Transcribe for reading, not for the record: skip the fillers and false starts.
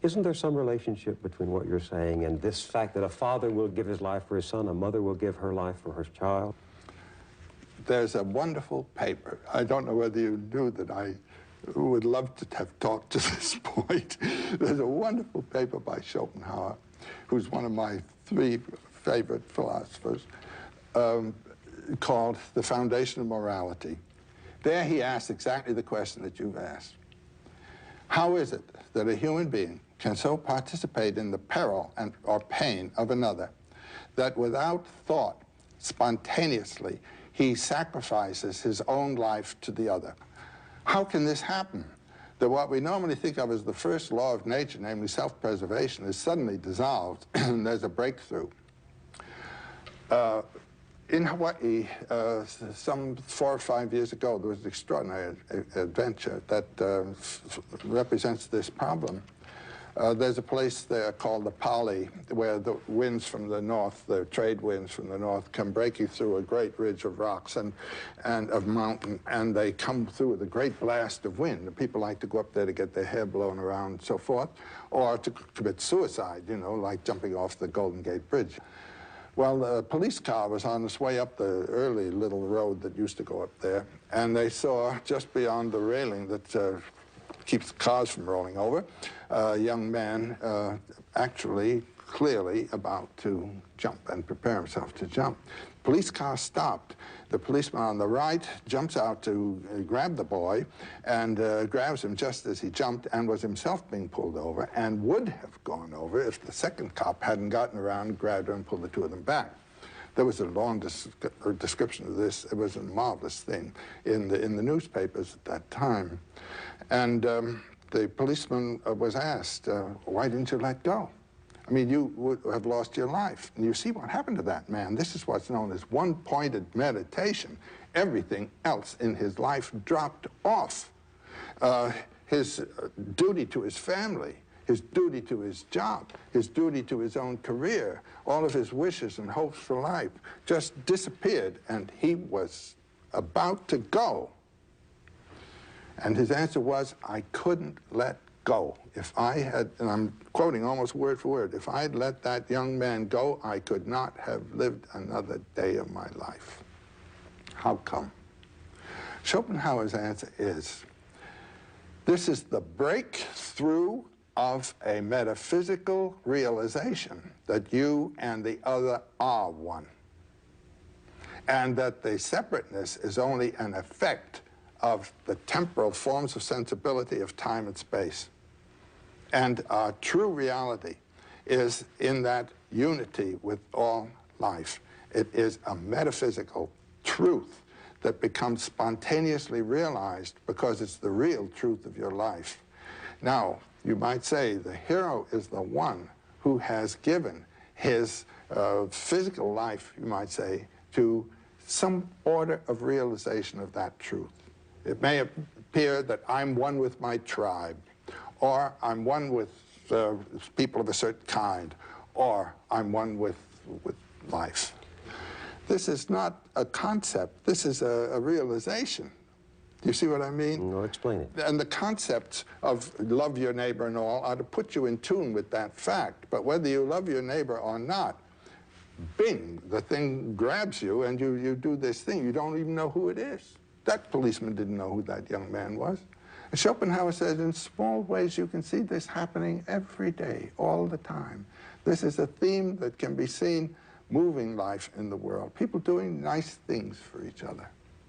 Isn't there some relationship between what you're saying and this fact that a father will give his life for his son, a mother will give her life for her child? There's a wonderful paper. I don't know whether you knew that I would love to have talked to this point. There's a wonderful paper by Schopenhauer, who's one of my 3 favorite philosophers, called The Foundation of Morality. There he asks exactly the question that you've asked. How is it that a human being can so participate in the peril or pain of another that without thought, spontaneously, he sacrifices his own life to the other? How can this happen? That what we normally think of as the first law of nature, namely self-preservation, is suddenly dissolved and there's a breakthrough. In Hawaii, some 4 or 5 years ago, there was an extraordinary adventure that represents this problem. There's a place there called the Pali, where the winds from the north, the trade winds from the north, come breaking through a great ridge of rocks and of mountain, and they come through with a great blast of wind. And people like to go up there to get their hair blown around and so forth, or to commit suicide, you know, like jumping off the Golden Gate Bridge. Well, the police car was on its way up the early little road that used to go up there, and they saw just beyond the railing that keeps cars from rolling over, a young man actually clearly about to jump and prepare himself to jump. Police car stopped. The policeman on the right jumps out to grab the boy and grabs him just as he jumped and was himself being pulled over and would have gone over if the second cop hadn't gotten around, grabbed him, and pulled the 2 of them back. There was a long description of this. It was a marvelous thing in the newspapers at that time. And the policeman was asked, why didn't you let go? I mean, you would have lost your life. And you see what happened to that man. This is what's known as one-pointed meditation. Everything else in his life dropped off. His duty to his family, his duty to his job, his duty to his own career, all of his wishes and hopes for life just disappeared, and he was about to go. And his answer was, I couldn't let go. If I had, and I'm quoting almost word for word, if I'd let that young man go, I could not have lived another day of my life. How come? Schopenhauer's answer is, this is the breakthrough of a metaphysical realization that you and the other are one, and that the separateness is only an effect of the temporal forms of sensibility of time and space. And our true reality is in that unity with all life. It is a metaphysical truth that becomes spontaneously realized because it's the real truth of your life. Now, you might say the hero is the one who has given his physical life, you might say, to some order of realization of that truth. It may appear that I'm one with my tribe, or I'm one with people of a certain kind, or I'm one with life. This is not a concept. This is a realization. Do you see what I mean? No, explain it. And the concepts of love your neighbor and all are to put you in tune with that fact. But whether you love your neighbor or not, bing, the thing grabs you and you do this thing. You don't even know who it is. That policeman didn't know who that young man was. And Schopenhauer says, in small ways, you can see this happening every day, all the time. This is a theme that can be seen moving life in the world. People doing nice things for each other.